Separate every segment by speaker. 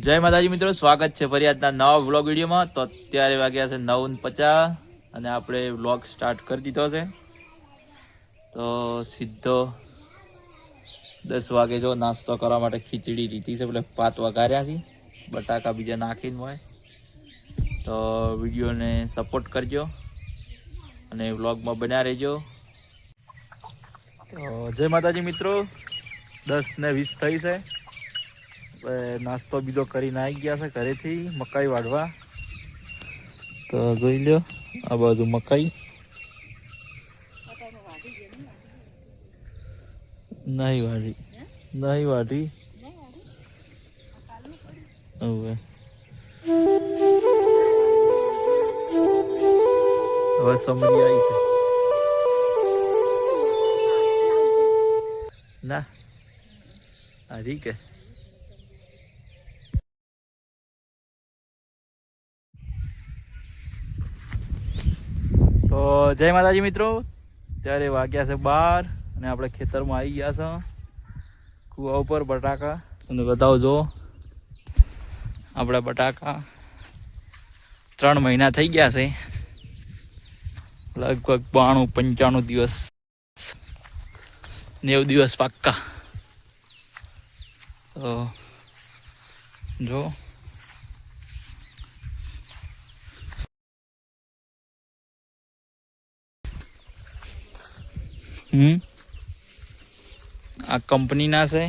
Speaker 1: જય માતાજી મિત્રો, સ્વાગત છે ફરી આજના નવા વ્લોગ વિડીયોમાં. તો અત્યારે વાગ્યા છે 9:50 અને આપણે વ્લોગ સ્ટાર્ટ કરી દીધો છે. તો સીધો 10 વાગે જો નાસ્તો કરવા માટે ખીચડી લીધી છે, એટલે ભાત વઘાર્યા છે, બટાકા બીજા નાખીને હોય. તો વિડીયોને સપોર્ટ કરજો અને વ્લોગમાં બન્યા રહેજો. તો જય માતાજી મિત્રો, 10:20 થઈ છે. નાસ્તો બીજો કરીને આવી ગયા છે ઘરેથી મકાઈ વાઢવા. તો જોઈ લો, આ બાજુ મકાઈ નહીં વાઢી, નહીં વાઢી. હવે સમરી આવી છે ના હારી કે. તો જય માતાજી મિત્રો, ત્યારે વાગ્યા છે 12 અને આપણે ખેતરમાં આવી ગયા છે કૂવા ઉપર. બટાકા તમને બતાવજો, આપણા બટાકા 3 મહિના થઈ ગયા છે, લગભગ 92-95 દિવસ, 90 દિવસ પાક્કા. તો જો આ કંપનીના છે,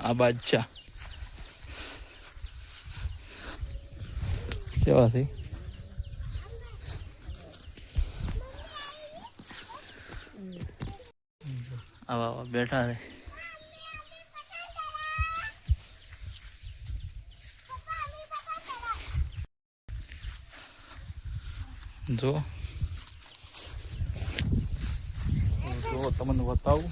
Speaker 1: આ બાદશાહ કેવા છે. આવા બેઠા છે. જો તમને બતાવું,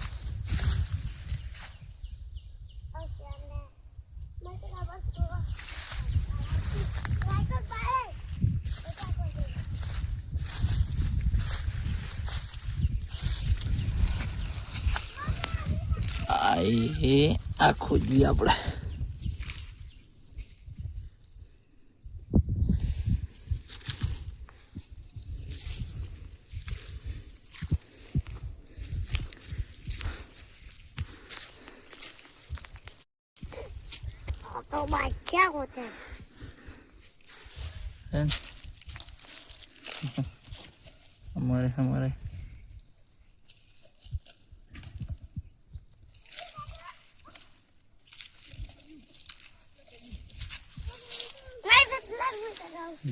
Speaker 1: આ ખોજી આપણે
Speaker 2: तो बच्चा होता है
Speaker 1: हमारे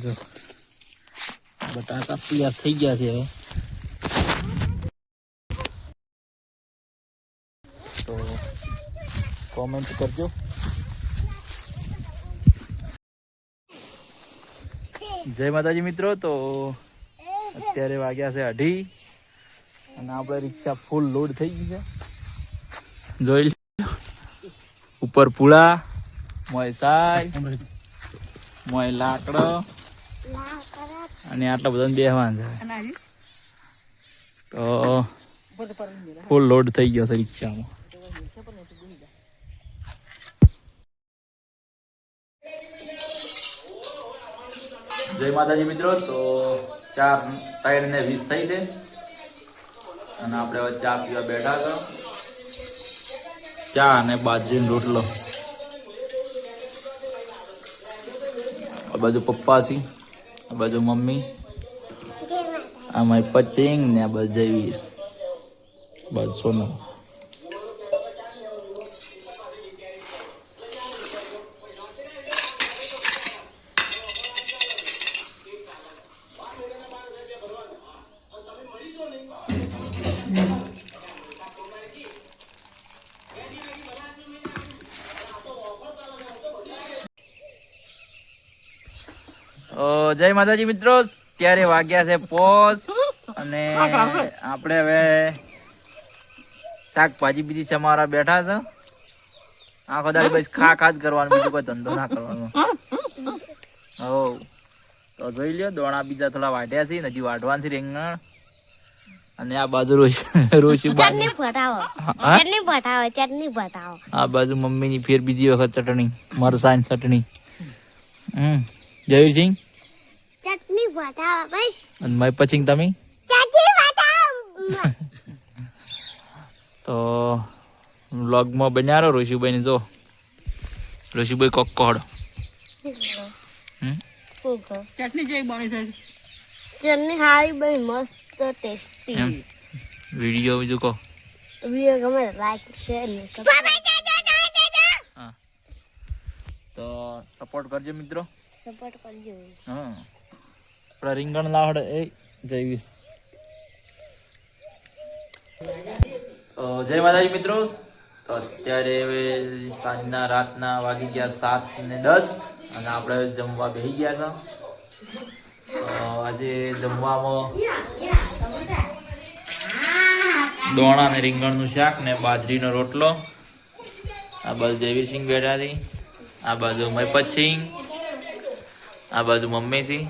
Speaker 1: જો બટાકા તૈયાર થઈ ગયા છે. હવે તો કોમેન્ટ કરજો. જય માતાજી મિત્રો, તો અત્યારે વાગ્યા છે 2:30 અને આપણે રિક્ષા ફૂલ લોડ થઈ ગઈ છે. જોઈ ઉપર પુળા, મોય સાય, મોય લાકડો અને આટલા બધા બેહવાન છે. તો ફૂલ લોડ થઈ ગયો છે રિક્ષામાં. જય માતાજી મિત્રો, તો 4:20 થઈ છે અને આપણે હવે ચા પીવા બેઠા હતા. ચા અને બાજરીનો રોટલો. આ બાજુ પપ્પા છે, આ બાજુ મમ્મી, આ મારી પચિંગ ને આ બાજુ જયવીર, બાજુ સોનમ. જય માતાજી મિત્રો, ત્યારે વાગ્યા છે 5 અને આપણે હવે શાકભાજી બીજી સમારા બેઠા છે. આખો દાડી બસ ખા જ કરવાનું, બીજું કોઈ ધંધો ના કરવાનો. હો તો જોઈ લ્યો, દોણા બીજા થોડા વાઢ્યા છે, હજી વાઢવાનું છે રીંગણ. અને આ બાજુ રોશી આ બાજુ મમ્મી ની ફેર બીજી વખત ચટણી, મરસાની ચટણી. જયસિંહ
Speaker 2: ચટણી બતાવો બસ
Speaker 1: અને મય પછી તમે
Speaker 2: ચટણી બતાવો
Speaker 1: તો વ્લોગમાં બન્યા ઋષિભાઈને જો ઋષિભાઈ કોક કોડ
Speaker 3: ચટણી જેવી બની થઈ
Speaker 2: ચટણી હારી બની મસ્ત ટેસ્ટી
Speaker 1: એમ વિડીયો બીજું કહો
Speaker 2: વિડિયો ગમે લાઈક શેર ને
Speaker 1: હા તો સપોર્ટ કરજો મિત્રો
Speaker 2: સપોર્ટ કરજો
Speaker 1: હા આપણા રીંગણ લાવડે એ જયવી તો જય માતાજી મિત્રો તો અત્યારે હવે સાંજના રાતના વાગી ગયા 7:10 અને આપણે જમવા બેસી ગયા હતા આજે જમવામાં દોણા ને રીંગણનું શાક ને બાજરીનો રોટલો આ બાજુ જયવીરસિંહ બેઠા હતી આ બાજુ મયપતસિંહ આ બાજુ મમ્મીસિંહ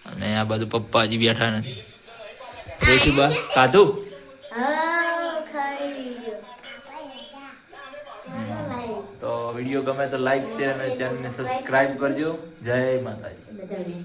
Speaker 1: અને આ બાજુ પપ્પા હજી બેઠા નથી ઋષિબા ખાધું તો વિડીયો ગમે તો લાઈક શેર અને ચેનલને સબસ્ક્રાઇબ કરજો જય માતાજી